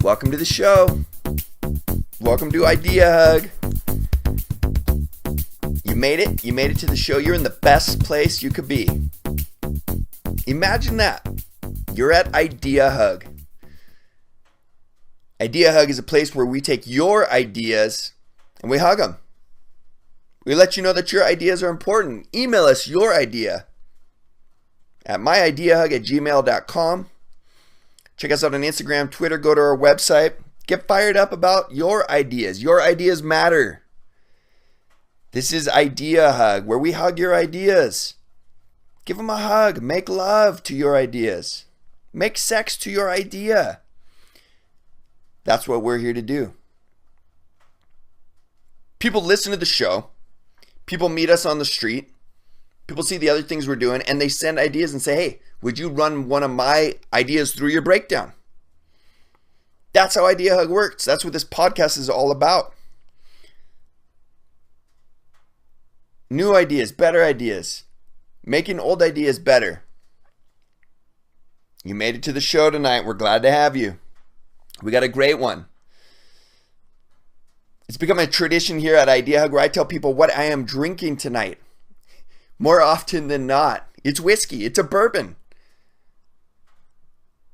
Welcome to the show. Welcome to IdeaHug. You made it. You made it to the show. You're in the best place you could be. Imagine that. You're at IdeaHug. IdeaHug is a place where we take your ideas and we hug them. We let you know that your ideas are important. Email us your idea at myideahug@gmail.com. Check us out on Instagram, Twitter, go to our website. Get fired up about your ideas. Your ideas matter. This is IdeaHug, where we hug your ideas. Give them a hug. Make love to your ideas. Make sex to your idea. That's what we're here to do. People listen to the show. People meet us on the street. People see the other things we're doing, and they send ideas and say, hey, would you run one of my ideas through your breakdown? That's how IdeaHug works. That's what this podcast is all about. New ideas, better ideas. Making old ideas better. You made it to the show tonight. We're glad to have you. We got a great one. It's become a tradition here at IdeaHug where I tell people what I am drinking tonight. More often than not, it's whiskey. It's a bourbon.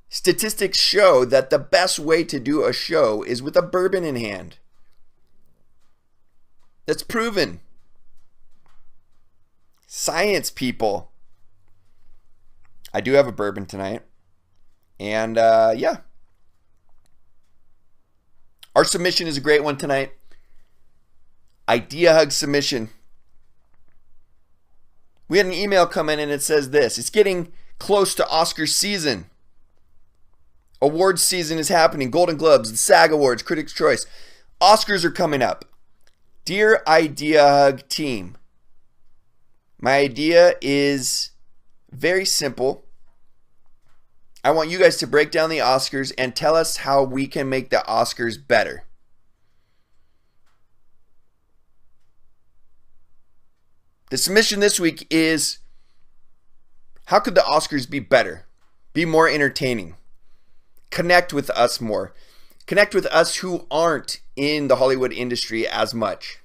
Statistics show that the best way to do a show is with a bourbon in hand. That's proven. Science, people. I do have a bourbon tonight. And yeah. Our submission is a great one tonight. IdeaHug submission. We had an email come in and it says this. It's getting close to Oscar season. Awards season is happening. Golden Globes, the SAG Awards, Critics' Choice. Oscars are coming up. Dear IdeaHug team, my idea is very simple. I want you guys to break down the Oscars and tell us how we can make the Oscars better. The submission this week is, how could the Oscars be better? Be more entertaining? Connect with us more. Connect with us who aren't in the Hollywood industry as much.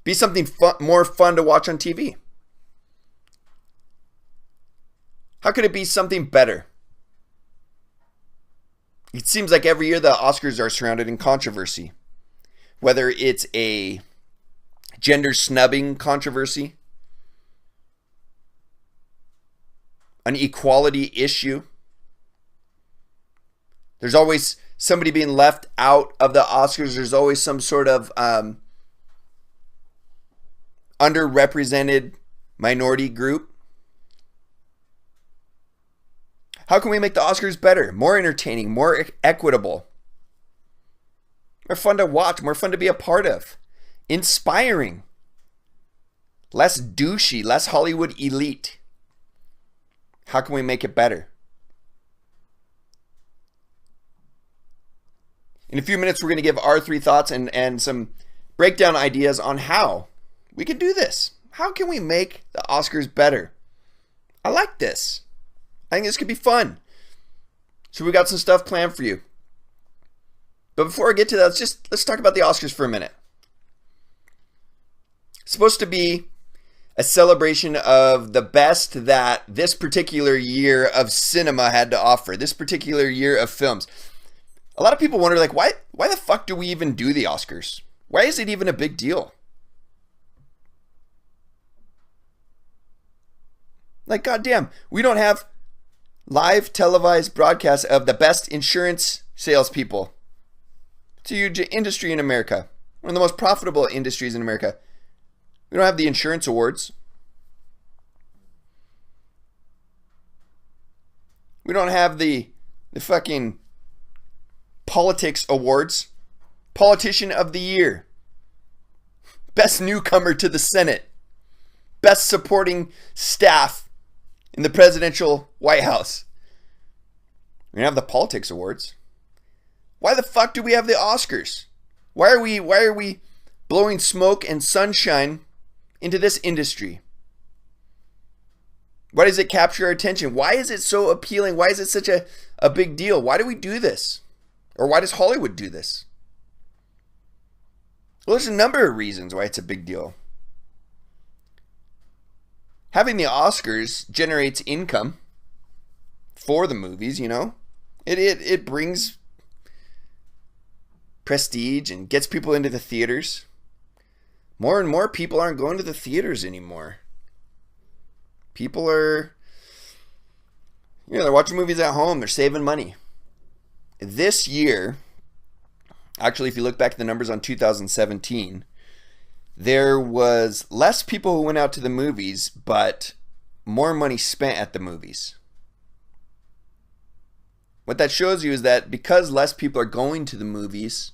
Be something more fun to watch on TV. How could it be something better? It seems like every year the Oscars are surrounded in controversy. Whether it's a gender snubbing controversy, an equality issue. There's always somebody being left out of the Oscars. There's always some sort of underrepresented minority group. How can we make the Oscars better, more entertaining, more equitable, more fun to watch, more fun to be a part of, inspiring, less douchey, less Hollywood elite? How can we make it better? In a few minutes, we're going to give our 3 thoughts and some breakdown ideas on how we can do this. How can we make the Oscars better? I like this. I think this could be fun. So we got some stuff planned for you. But before I get to that, let's talk about the Oscars for a minute. It's supposed to be a celebration of the best that this particular year of cinema had to offer, this particular year of films. A lot of people wonder, like, why the fuck do we even do the Oscars? Why is it even a big deal? Like, goddamn, we don't have live televised broadcasts of the best insurance salespeople. It's a huge industry in America. One of the most profitable industries in America. We don't have the insurance awards. We don't have the fucking politics awards. Politician of the year. Best newcomer to the Senate. Best supporting staff in the presidential White House. We don't have the politics awards. Why the fuck do we have the Oscars? Why are we blowing smoke and sunshine into this industry? Why does it capture our attention? Why is it so appealing? Why is it such a big deal? Why do we do this? Or why does Hollywood do this? Well, there's a number of reasons why it's a big deal. Having the Oscars generates income for the movies, you know. It brings prestige and gets people into the theaters. More and more people aren't going to the theaters anymore. People are, they're watching movies at home. They're saving money. This year, actually, if you look back at the numbers on 2017, there was less people who went out to the movies, but more money spent at the movies. What that shows you is that because less people are going to the movies,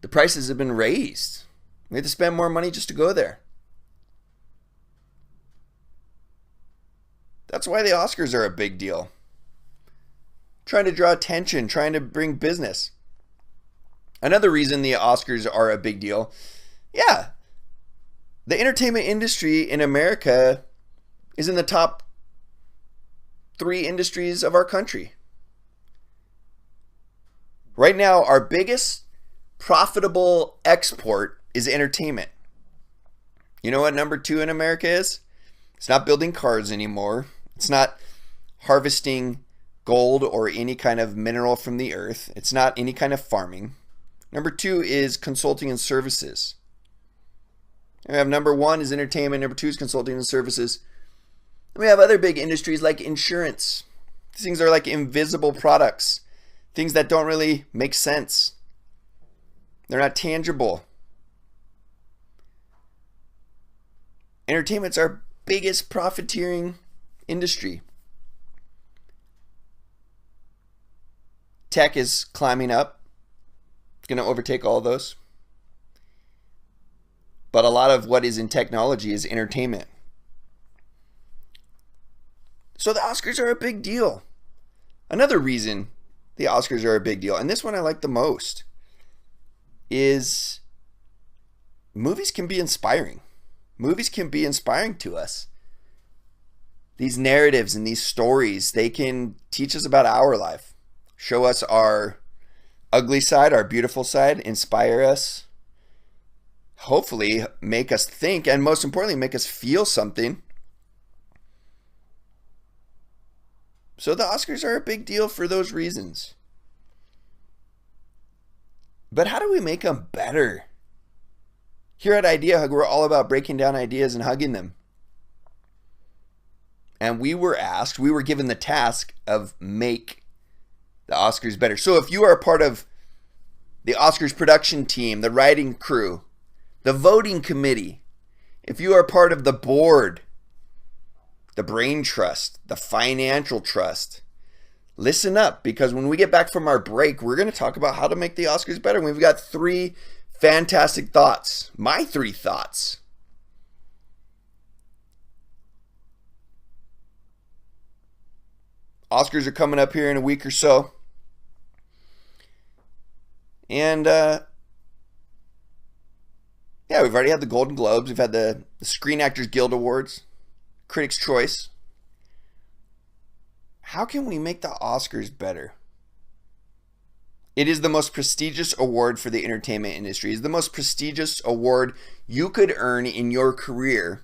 the prices have been raised. We have to spend more money just to go there. That's why the Oscars are a big deal. Trying to draw attention, trying to bring business. Another reason the Oscars are a big deal, the entertainment industry in America is in the top 3 industries of our country. Right now, our biggest profitable export is entertainment. You know what number 2 in America is? It's not building cars anymore. It's not harvesting gold or any kind of mineral from the earth. It's not any kind of farming. Number 2 is consulting and services. We have number 1 is entertainment. Number 2 is consulting and services. And we have other big industries like insurance. These things are like invisible products. Things that don't really make sense. They're not tangible. Entertainment's our biggest profiteering industry. Tech is climbing up. It's going to overtake all of those. But a lot of what is in technology is entertainment. So the Oscars are a big deal. Another reason the Oscars are a big deal, and this one I like the most, is movies can be inspiring. Movies can be inspiring to us. These narratives and these stories, they can teach us about our life, show us our ugly side, our beautiful side, inspire us, hopefully make us think, and most importantly, make us feel something. So the Oscars are a big deal for those reasons. But how do we make them better? Here at IdeaHug, we're all about breaking down ideas and hugging them. And we were given the task of make the Oscars better. So if you are a part of the Oscars production team, the writing crew, the voting committee, if you are part of the board, the brain trust, the financial trust, listen up, because when we get back from our break, we're going to talk about how to make the Oscars better. We've got 3 fantastic thoughts. My 3 thoughts. Oscars are coming up here in a week or so. And we've already had the Golden Globes. We've had the Screen Actors Guild Awards, Critics' Choice. How can we make the Oscars better? It is the most prestigious award for the entertainment industry. It's the most prestigious award you could earn in your career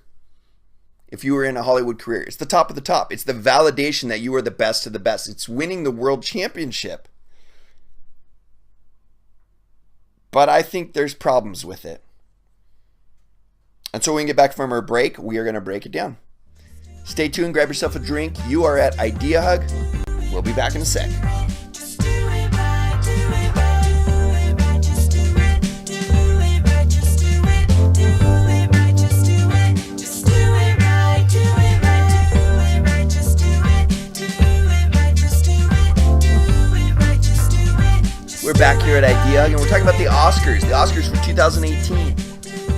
if you were in a Hollywood career. It's the top of the top. It's the validation that you are the best of the best. It's winning the world championship. But I think there's problems with it. And so when we get back from our break, we are going to break it down. Stay tuned, grab yourself a drink. You are at IdeaHug. We'll be back in a sec. We're back here at IdeaHug, and we're talking about the Oscars for 2018.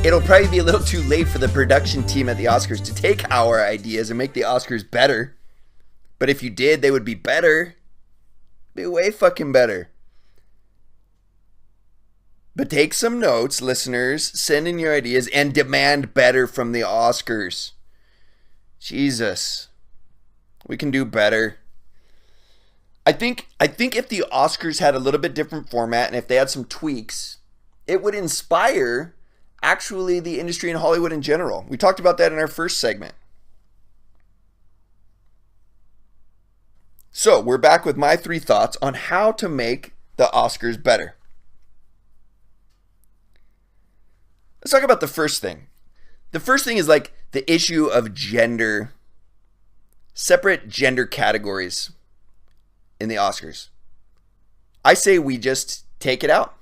It'll probably be a little too late for the production team at the Oscars to take our ideas and make the Oscars better. But if you did, they would be better. Be way fucking better. But take some notes, listeners. Send in your ideas and demand better from the Oscars. Jesus. We can do better. I think if the Oscars had a little bit different format and if they had some tweaks, it would inspire actually the industry in Hollywood in general. We talked about that in our first segment. So we're back with my 3 thoughts on how to make the Oscars better. Let's talk about the first thing. The first thing is like the issue of gender, separate gender categories in the Oscars. I say we just take it out.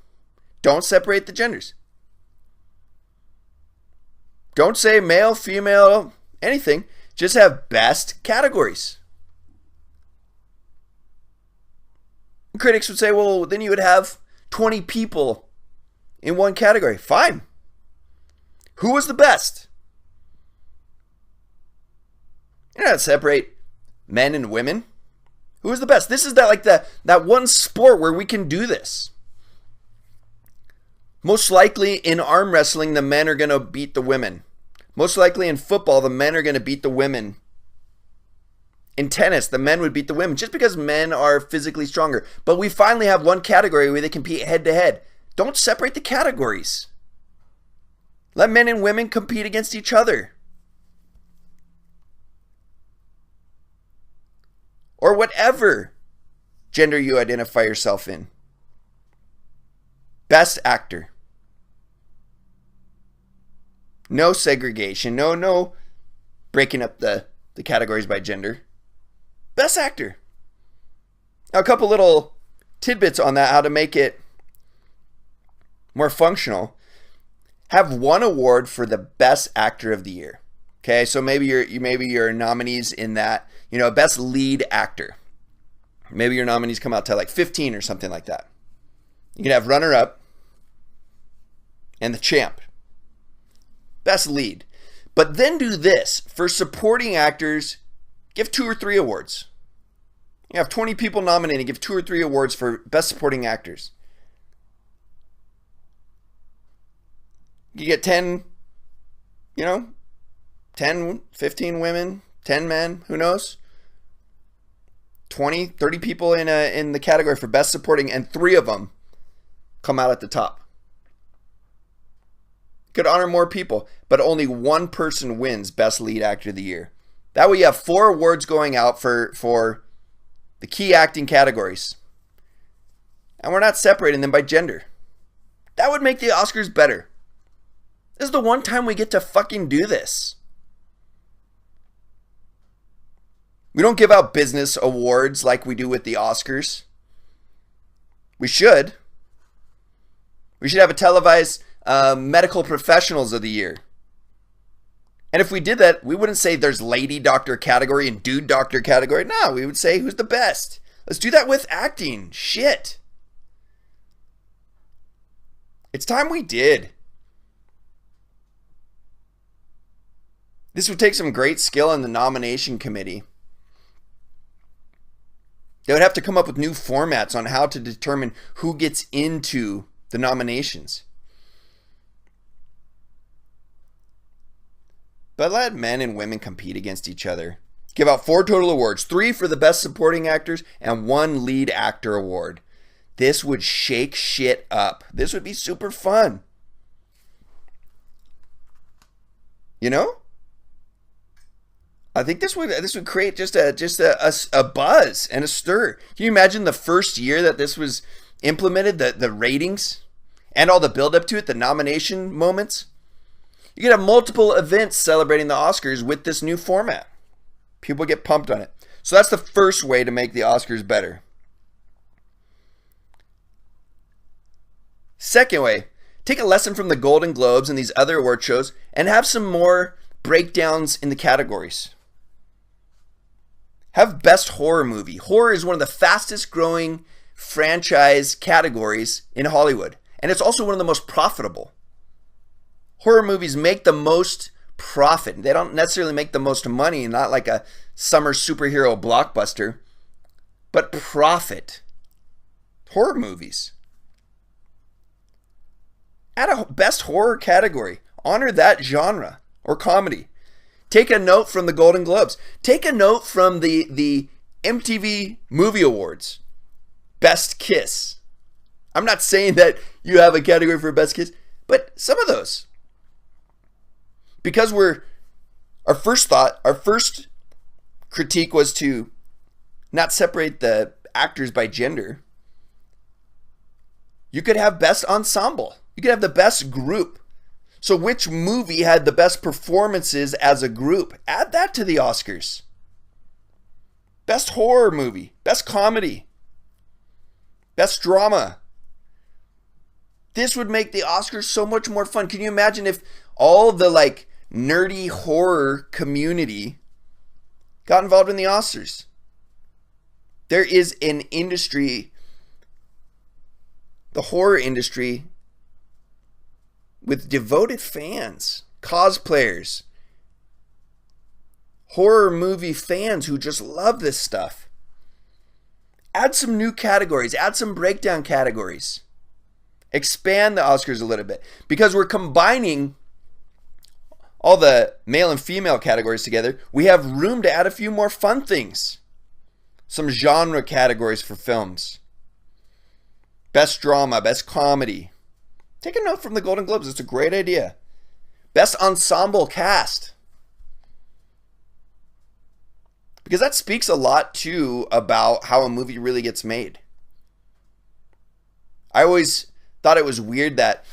Don't separate the genders. Don't say male, female, anything. Just have best categories. Critics would say, well, then you would have 20 people in one category. Fine. Who was the best? You're not separate men and women. Who is the best? This is that one sport where we can do this. Most likely in arm wrestling, the men are going to beat the women. Most likely in football, the men are going to beat the women. In tennis, the men would beat the women just because men are physically stronger. But we finally have one category where they compete head to head. Don't separate the categories. Let men and women compete against each other. Or whatever gender you identify yourself in. Best actor. No segregation. No breaking up the categories by gender. Best actor. Now, a couple little tidbits on that, how to make it more functional. Have one award for the best actor of the year. Okay, so maybe your nominees in that, best lead actor. Maybe your nominees come out to like 15 or something like that. You can have runner-up and the champ. Best lead. But then do this. For supporting actors, give 2 or 3 awards. You have 20 people nominated, give 2 or 3 awards for best supporting actors. You get 10, 10, 15 women, 10 men, who knows? 20, 30 people in the category for best supporting, and 3 of them come out at the top. Could honor more people, but only one person wins best lead actor of the year. That way you have 4 awards going out for the key acting categories. And we're not separating them by gender. That would make the Oscars better. This is the one time we get to fucking do this. We don't give out business awards like we do with the Oscars. We should. We should have a televised medical professionals of the year. And if we did that, we wouldn't say there's lady doctor category and dude doctor category. No, we would say who's the best. Let's do that with acting. Shit. It's time we did. This would take some great skill in the nomination committee. They would have to come up with new formats on how to determine who gets into the nominations. But let men and women compete against each other. Give out 4 total awards, 3 for the best supporting actors and 1 lead actor award. This would shake shit up. This would be super fun. I think this would create just a buzz and a stir. Can you imagine the first year that this was implemented, the ratings and all the build up to it, the nomination moments? You could have multiple events celebrating the Oscars with this new format. People get pumped on it. So that's the first way to make the Oscars better. Second way, take a lesson from the Golden Globes and these other award shows and have some more breakdowns in the categories. Have best horror movie. Horror is one of the fastest growing franchise categories in Hollywood. And it's also one of the most profitable. Horror movies make the most profit. They don't necessarily make the most money, not like a summer superhero blockbuster, but profit. Horror movies. Add a best horror category. Honor that genre or comedy. Take a note from the Golden Globes. Take a note from the MTV Movie Awards. Best Kiss. I'm not saying that you have a category for Best Kiss, but some of those. Because our first critique was to not separate the actors by gender. You could have best ensemble. You could have the best group. So which movie had the best performances as a group? Add that to the Oscars. Best horror movie, best comedy, best drama. This would make the Oscars so much more fun. Can you imagine if all the nerdy horror community got involved in the Oscars? There is an industry, the horror industry, with devoted fans, cosplayers, horror movie fans who just love this stuff. Add some new categories, add some breakdown categories. Expand the Oscars a little bit, because we're combining all the male and female categories together. We have room to add a few more fun things. Some genre categories for films. Best drama, best comedy. Take a note from the Golden Globes. It's a great idea. Best ensemble cast. Because that speaks a lot too about how a movie really gets made. I always thought it was weird that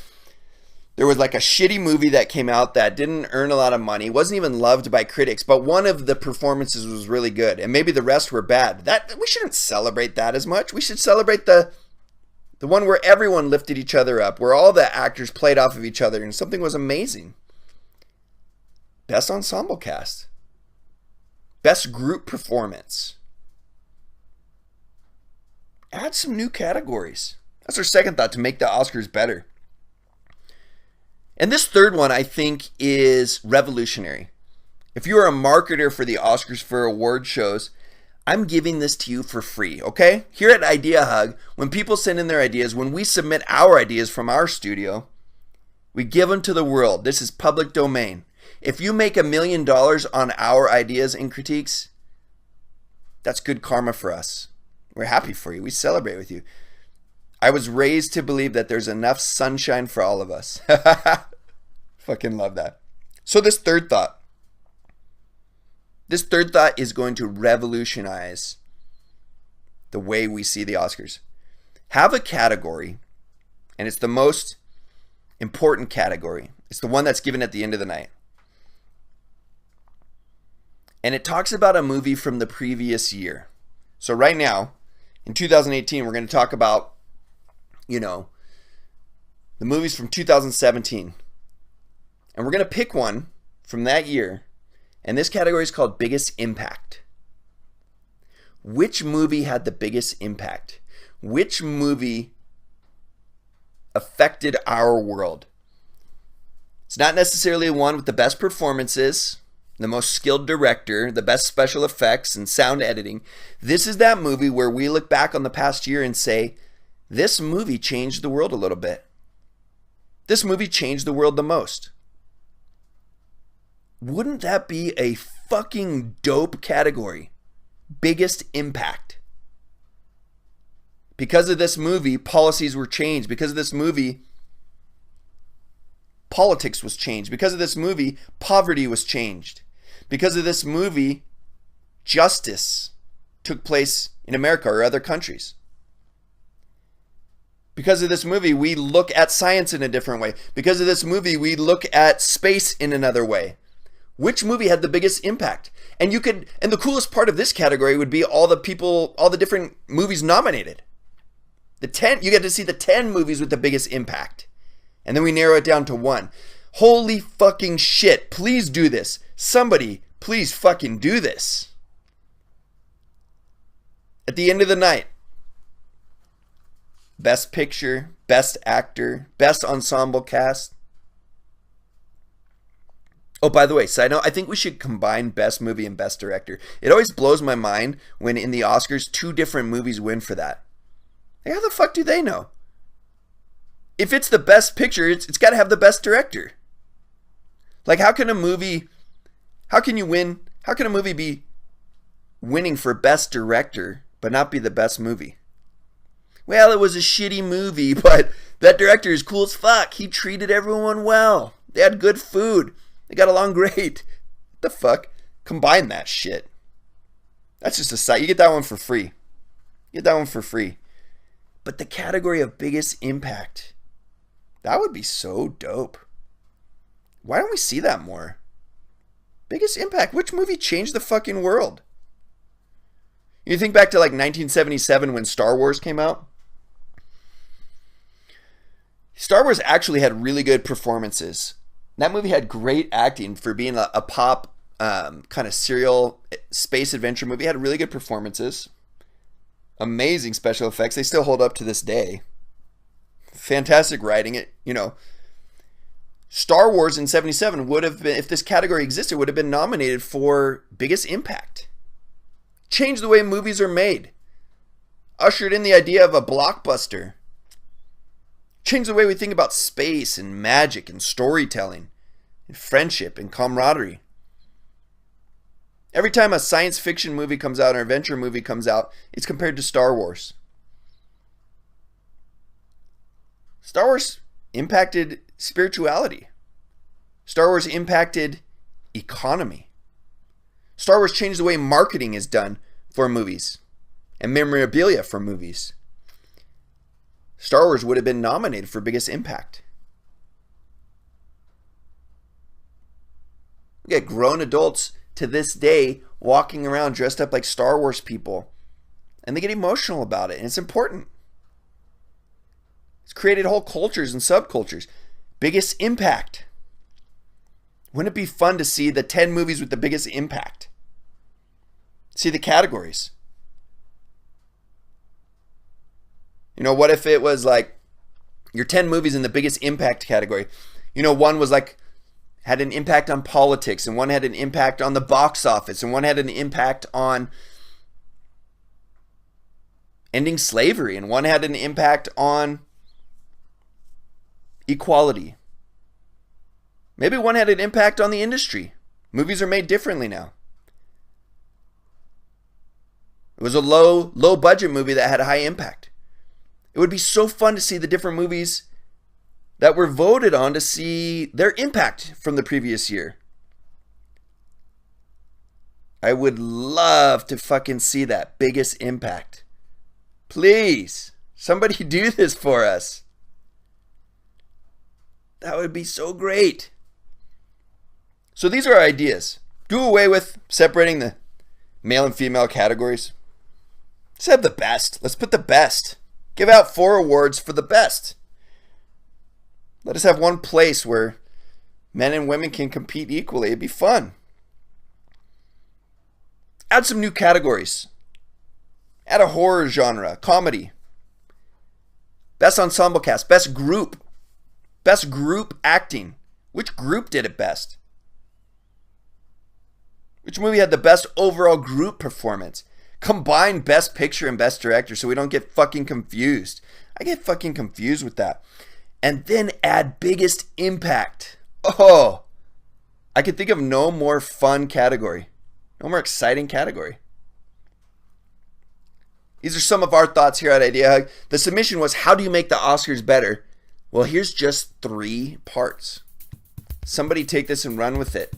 there was a shitty movie that came out that didn't earn a lot of money, wasn't even loved by critics, but one of the performances was really good, and maybe the rest were bad. That we shouldn't celebrate that as much. We should celebrate the one where everyone lifted each other up, where all the actors played off of each other and something was amazing. Best ensemble cast. Best group performance. Add some new categories. That's our second thought, to make the Oscars better. And this third one, I think, is revolutionary. If you are a marketer for the Oscars, for award shows, I'm giving this to you for free, okay? Here at IdeaHug, when people send in their ideas, when we submit our ideas from our studio, we give them to the world. This is public domain. If you make $1 million on our ideas and critiques, that's good karma for us. We're happy for you. We celebrate with you. I was raised to believe that there's enough sunshine for all of us. Fucking love that. So this third thought is going to revolutionize the way we see the Oscars. Have a category, and it's the most important category. It's the one that's given at the end of the night. And it talks about a movie from the previous year. So right now, in 2018, we're going to talk about, the movies from 2017. And we're going to pick one from that year. And this category is called Biggest Impact. Which movie had the biggest impact? Which movie affected our world? It's not necessarily one with the best performances, the most skilled director, the best special effects and sound editing. This is that movie where we look back on the past year and say, this movie changed the world a little bit. This movie changed the world the most. Wouldn't that be a fucking dope category? Biggest impact. Because of this movie, policies were changed. Because of this movie, politics was changed. Because of this movie, poverty was changed. Because of this movie, justice took place in America or other countries. Because of this movie, we look at science in a different way. Because of this movie, we look at space in another way. Which movie had the biggest impact? And the coolest part of this category would be all the different movies nominated. You get to see the 10 movies with the biggest impact. And then we narrow it down to one. Holy fucking shit. Please do this. Somebody, please fucking do this. At the end of the night, best picture, best actor, best ensemble cast. Oh, by the way, side note, I think we should combine best movie and best director. It always blows my mind when in the Oscars, 2 different movies win for that. Like, how the fuck do they know? If it's the best picture, it's got to have the best director. Like, how can a movie How can you win? How can a movie be winning for best director but not be the best movie? Well, it was a shitty movie, but that director is cool as fuck. He treated everyone well. They had good food. They got along great. What the fuck? Combine that shit. That's just a site. You get that one for free. You get that one for free. But the category of biggest impact, that would be so dope. Why don't we see that more? Biggest impact. Which movie changed the fucking world? You think back to like 1977 when Star Wars came out? Star Wars actually had really good performances. That movie had great acting for being a pop kind of serial space adventure movie. It had really good performances. Amazing special effects. They still hold up to this day. Fantastic writing. Star Wars in 77 would have been, if this category existed, would have been nominated for biggest impact. Changed the way movies are made. Ushered in the idea of a blockbuster. Changed the way we think about space and magic and storytelling and friendship and camaraderie. Every time a science fiction movie comes out or an adventure movie comes out, it's compared to Star Wars. Star Wars impacted spirituality. Star Wars impacted economy. Star Wars changed the way marketing is done for movies and memorabilia for movies. Star Wars would have been nominated for biggest impact. We get grown adults to this day walking around dressed up like Star Wars people, and they get emotional about it, and it's important. It's created whole cultures and subcultures. Biggest impact. Wouldn't it be fun to see the 10 movies with the biggest impact? See the categories. What if it was like your 10 movies in the biggest impact category? One was like had an impact on politics, and one had an impact on the box office, and one had an impact on ending slavery, and one had an impact on equality. Maybe one had an impact on the industry. Movies are made differently now. It was a low budget movie that had a high impact. It would be so fun to see the different movies that were voted on, to see their impact from the previous year. I would love to fucking see that biggest impact. Please, somebody do this for us. That would be so great. So these are our ideas. Do away with separating the male and female categories. Let's have the best. Let's put the best. Give out 4 awards for the best. Let us have one place where men and women can compete equally. It'd be fun. Add some new categories. Add a horror genre, comedy. Best ensemble cast, best group acting. Which group did it best? Which movie had the best overall group performance? Combine best picture and best director so we don't get fucking confused. I get fucking confused with that. And then add biggest impact. Oh, I can think of no more fun category. No more exciting category. These are some of our thoughts here at IdeaHug. The submission was, how do you make the Oscars better? Well, here's just 3 parts. Somebody take this and run with it.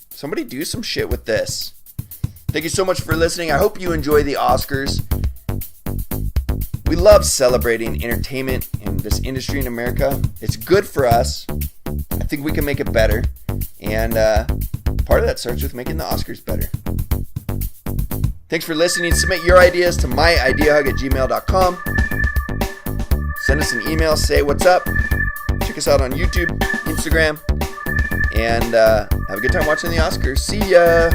Somebody do some shit with this. Thank you so much for listening. I hope you enjoy the Oscars. We love celebrating entertainment in this industry in America. It's good for us. I think we can make it better. And part of that starts with making the Oscars better. Thanks for listening. Submit your ideas to myideahug@gmail.com. Send us an email. Say what's up. Check us out on YouTube, Instagram. And have a good time watching the Oscars. See ya.